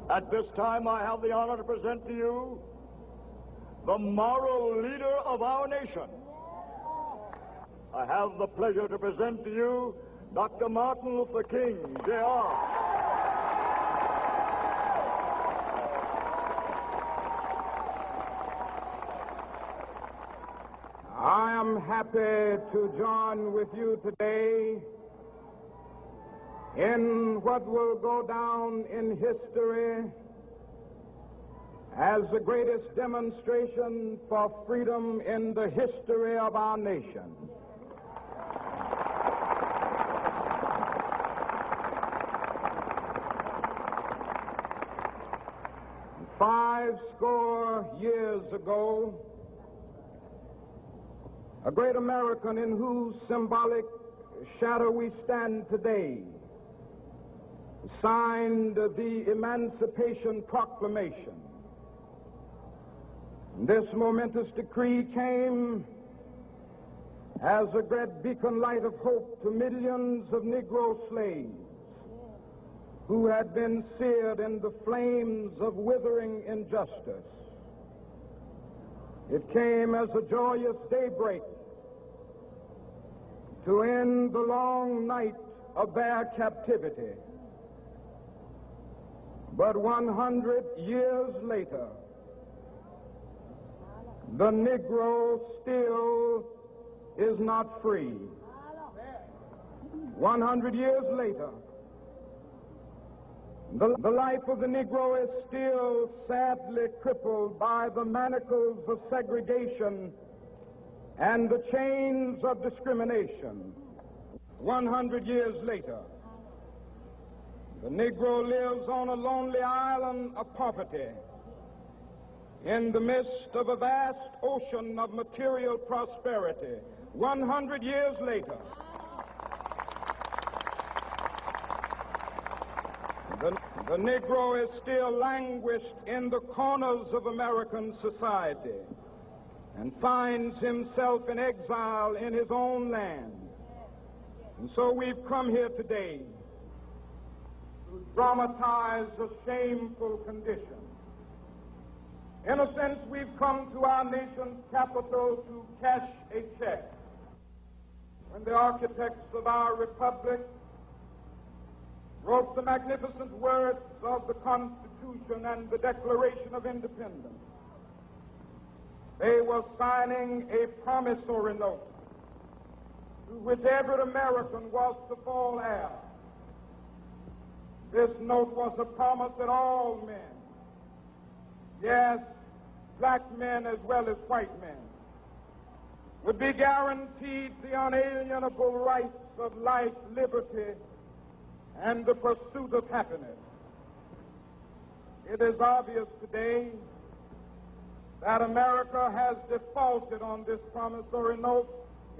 At this time, I have the honor to present to you the moral leader of our nation. I have the pleasure to present to you Dr. Martin Luther King, Jr. I am happy to join with you today in what will go down in history as the greatest demonstration for freedom in the history of our nation. Five score years ago, a great American in whose symbolic shadow we stand today signed the Emancipation Proclamation. This momentous decree came as a great beacon light of hope to millions of Negro slaves who had been seared in the flames of withering injustice. It came as a joyous daybreak to end the long night of their captivity. But 100 years later, the Negro still is not free. 100 years later, the life of the Negro is still sadly crippled by the manacles of segregation and the chains of discrimination. 100 years later, the Negro lives on a lonely island of poverty in the midst of a vast ocean of material prosperity. 100 years later, the Negro is still languished in the corners of American society and finds himself in exile in his own land. And so we've come here today to dramatize a shameful condition. In a sense, we've come to our nation's capital to cash a check. When the architects of our republic wrote the magnificent words of the Constitution and the Declaration of Independence, they were signing a promissory note to which every American was to fall heir. This note was a promise that all men, yes, black men as well as white men, would be guaranteed the unalienable rights of life, liberty, and the pursuit of happiness. It is obvious today that America has defaulted on this promissory note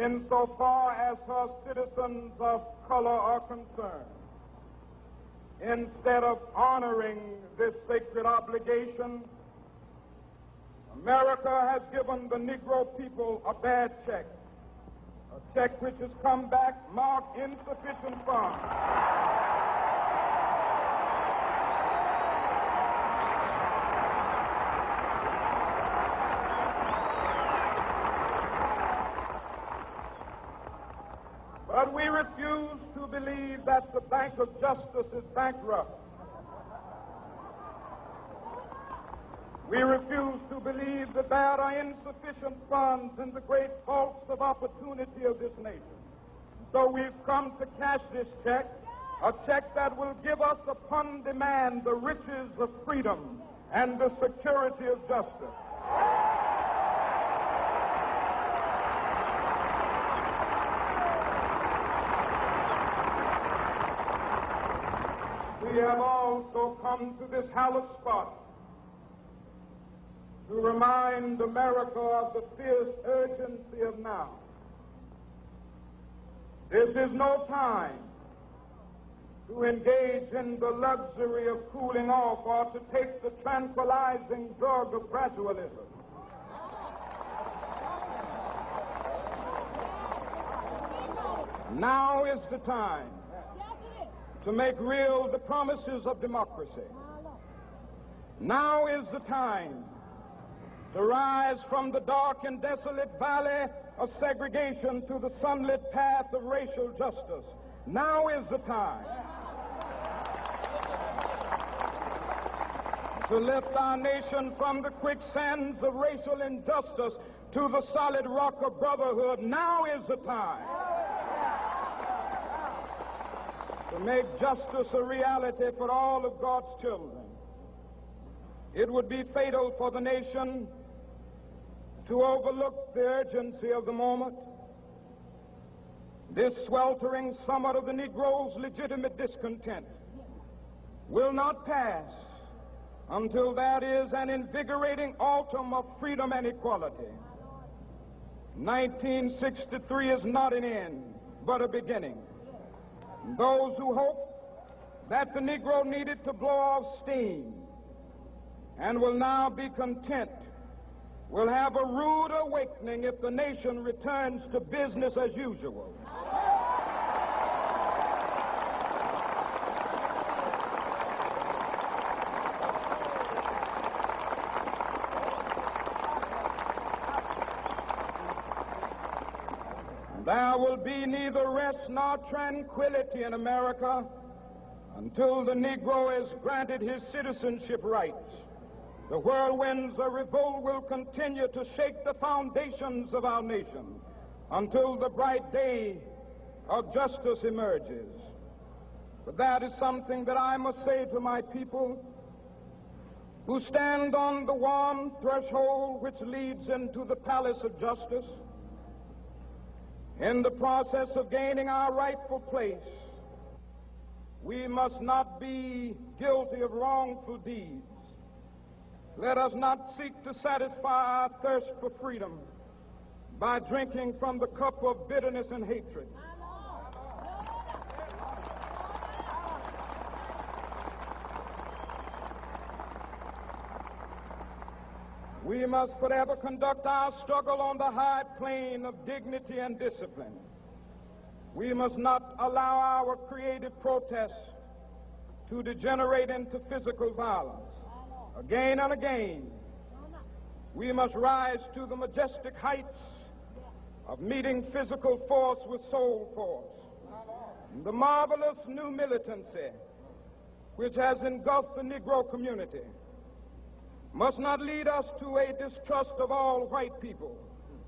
insofar as her citizens of color are concerned. Instead of honoring this sacred obligation, America has given the Negro people a bad check, a check which has come back marked insufficient funds. But we refuse to believe that the Bank of Justice is bankrupt. We refuse to believe that there are insufficient funds in the great vaults of opportunity of this nation. So we've come to cash this check, a check that will give us upon demand the riches of freedom and the security of justice. We have also come to this hallowed spot to remind America of the fierce urgency of now. This is no time to engage in the luxury of cooling off or to take the tranquilizing drug of gradualism. Now is the time to make real the promises of democracy. Now is the time to rise from the dark and desolate valley of segregation to the sunlit path of racial justice. Now is the time to lift our nation from the quicksands of racial injustice to the solid rock of brotherhood. Now is the time to make justice a reality for all of God's children. It would be fatal for the nation to overlook the urgency of the moment. This sweltering summit of the Negro's legitimate discontent will not pass until that is an invigorating autumn of freedom and equality. 1963 is not an end, but a beginning. Those who hope that the Negro needed to blow off steam and will now be content will have a rude awakening if the nation returns to business as usual. There will be neither rest nor tranquility in America until the Negro is granted his citizenship rights. The whirlwinds of revolt will continue to shake the foundations of our nation until the bright day of justice emerges. But that is something that I must say to my people who stand on the warm threshold which leads into the palace of justice. In the process of gaining our rightful place, we must not be guilty of wrongful deeds. Let us not seek to satisfy our thirst for freedom by drinking from the cup of bitterness and hatred. We must forever conduct our struggle on the high plane of dignity and discipline. We must not allow our creative protests to degenerate into physical violence. Again and again, we must rise to the majestic heights of meeting physical force with soul force. The marvelous new militancy which has engulfed the Negro community must not lead us to a distrust of all white people.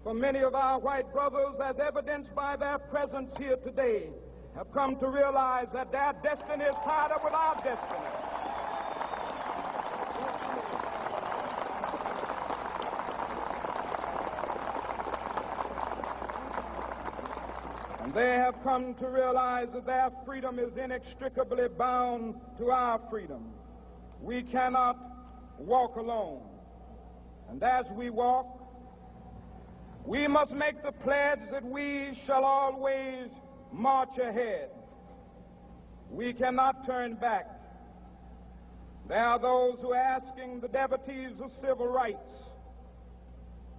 For many of our white brothers, as evidenced by their presence here today, have come to realize that their destiny is tied up with our destiny. And they have come to realize that their freedom is inextricably bound to our freedom. We cannot walk alone. And as we walk, we must make the pledge that we shall always march ahead. We cannot turn back. There are those who are asking the devotees of civil rights,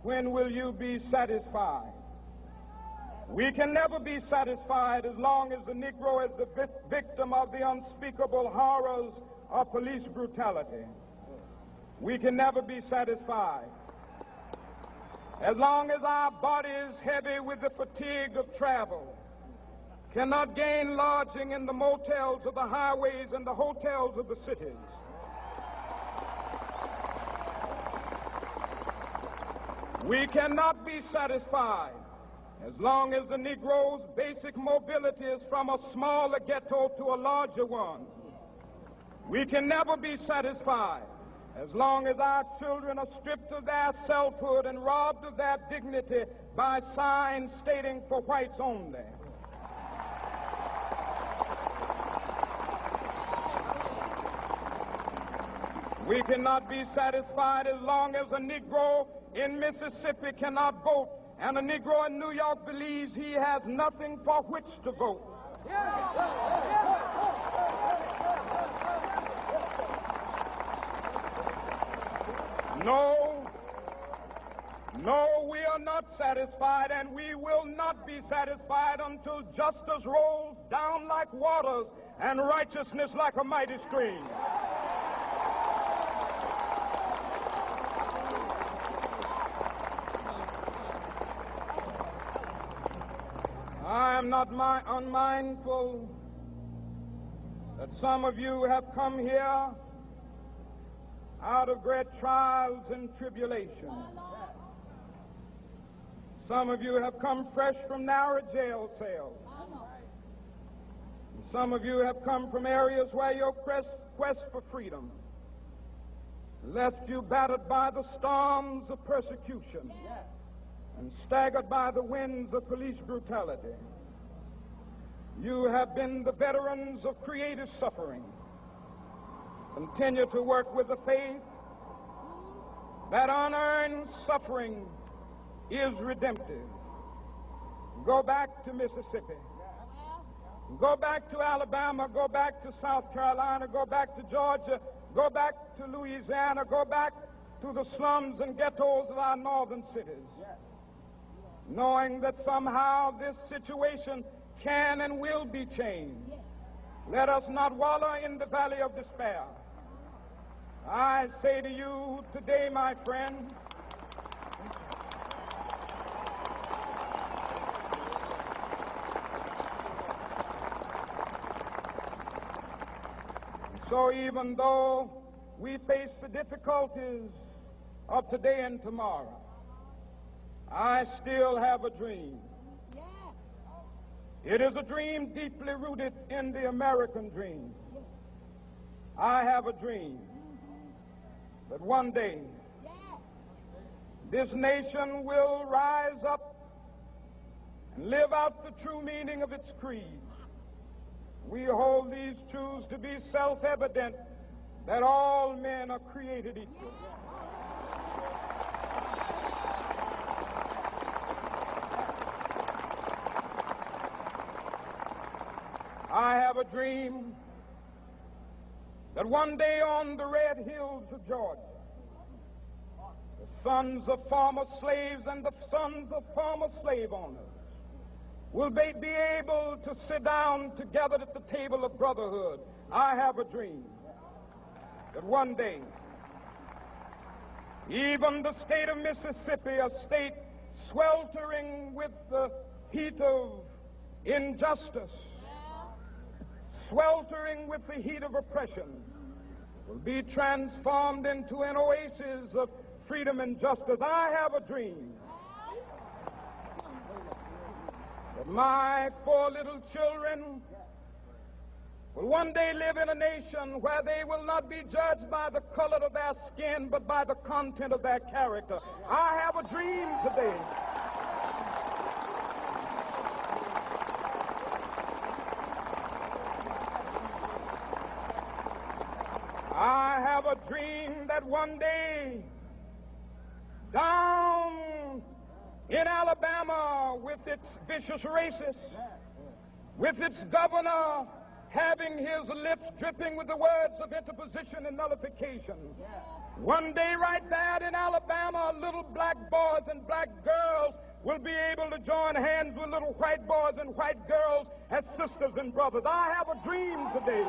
when will you be satisfied? We can never be satisfied as long as the Negro is the victim of the unspeakable horrors of police brutality. We can never be satisfied as long as our bodies, heavy with the fatigue of travel, cannot gain lodging in the motels of the highways and the hotels of the cities. We cannot be satisfied as long as the Negro's basic mobility is from a smaller ghetto to a larger one. We can never be satisfied as long as our children are stripped of their selfhood and robbed of their dignity by signs stating for whites only. We cannot be satisfied as long as a Negro in Mississippi cannot vote and a Negro in New York believes he has nothing for which to vote. No, we are not satisfied, and we will not be satisfied until justice rolls down like waters and righteousness like a mighty stream. not unmindful that some of you have come here out of great trials and tribulation. Some of you have come fresh from narrow jail cells. Some of you have come from areas where your quest for freedom left you battered by the storms of persecution and staggered by the winds of police brutality. You have been the veterans of creative suffering. Continue to work with the faith that unearned suffering is redemptive. Go back to Mississippi. Go back to Alabama. Go back to South Carolina. Go back to Georgia. Go back to Louisiana. Go back to the slums and ghettos of our northern cities. Knowing that somehow this situation can and will be changed. Let us not wallow in the valley of despair. I say to you today, my friend, so even though we face the difficulties of today and tomorrow, I still have a dream. It is a dream deeply rooted in the American dream. I have a dream that one day this nation will rise up and live out the true meaning of its creed. We hold these truths to be self-evident, that all men are created equal. I have a dream that one day on the red hills of Georgia, the sons of former slaves and the sons of former slave owners will be able to sit down together at the table of brotherhood. I have a dream that one day, even the state of Mississippi, a state sweltering with the heat of injustice, sweltering with the heat of oppression, will be transformed into an oasis of freedom and justice. I have a dream that my 4 little children will one day live in a nation where they will not be judged by the color of their skin, but by the content of their character. I have a dream today I have a dream that one day down in Alabama, with its vicious racists, with its governor having his lips dripping with the words of interposition and nullification, one day right there in Alabama, little black boys and black girls will be able to join hands with little white boys and white girls as sisters and brothers. I have a dream today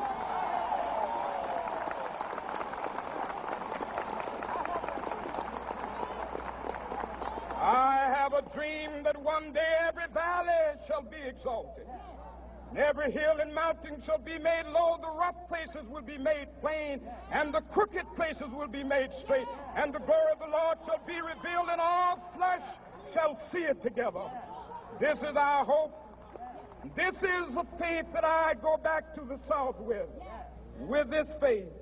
I have a dream that one day every valley shall be exalted, and every hill and mountain shall be made low, the rough places will be made plain, and the crooked places will be made straight, and the glory of the Lord shall be revealed, and all flesh shall see it together. This is our hope. This is a faith that I go back to the South with. With this faith,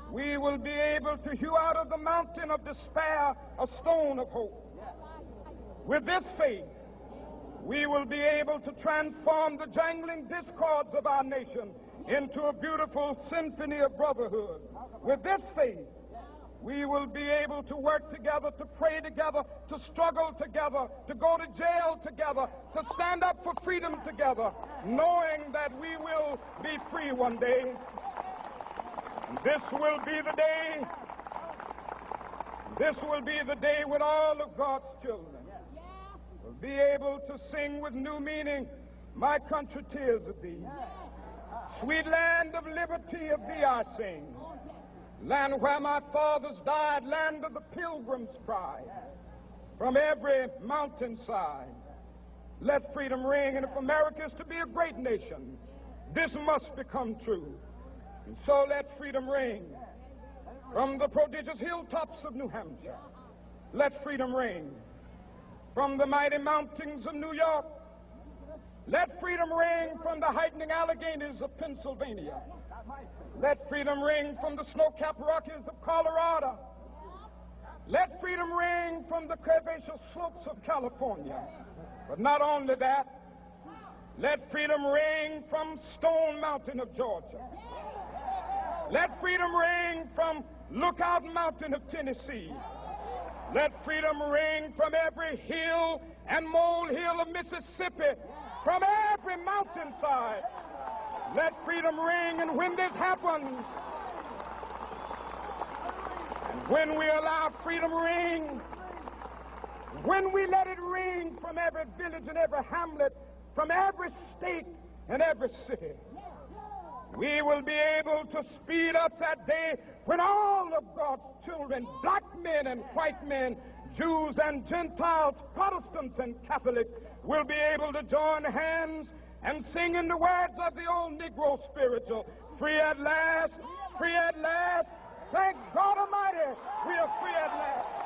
we will be able to hew out of the mountain of despair a stone of hope. With this faith, we will be able to transform the jangling discords of our nation into a beautiful symphony of brotherhood. With this faith, we will be able to work together, to pray together, to struggle together, to go to jail together, to stand up for freedom together, knowing that we will be free one day. This will be the day. This will be the day when all of God's children will be able to sing with new meaning, my country, tears of thee. Sweet land of liberty, of thee I sing. Land where my fathers died, land of the pilgrim's pride. From every mountainside, Let freedom ring, and if America is to be a great nation, this must become true. And so let freedom ring from the prodigious hilltops of New Hampshire. Let freedom ring from the mighty mountains of New York. Let freedom ring from the heightening Alleghenies of Pennsylvania. Let freedom ring from the snow-capped Rockies of Colorado. Let freedom ring from the curvaceous slopes of California. But not only that, let freedom ring from Stone Mountain of Georgia. Let freedom ring from Lookout Mountain of Tennessee. Let freedom ring from every hill and molehill of Mississippi, from every mountainside. Let freedom ring, and when this happens, and when we allow freedom ring, when we let it ring from every village and every hamlet, from every state and every city, we will be able to speed up that day when all of God's children, black men and white men, Jews and Gentiles, Protestants and Catholics, will be able to join hands and sing in the words of the old Negro spiritual, free at last, thank God Almighty, we are free at last.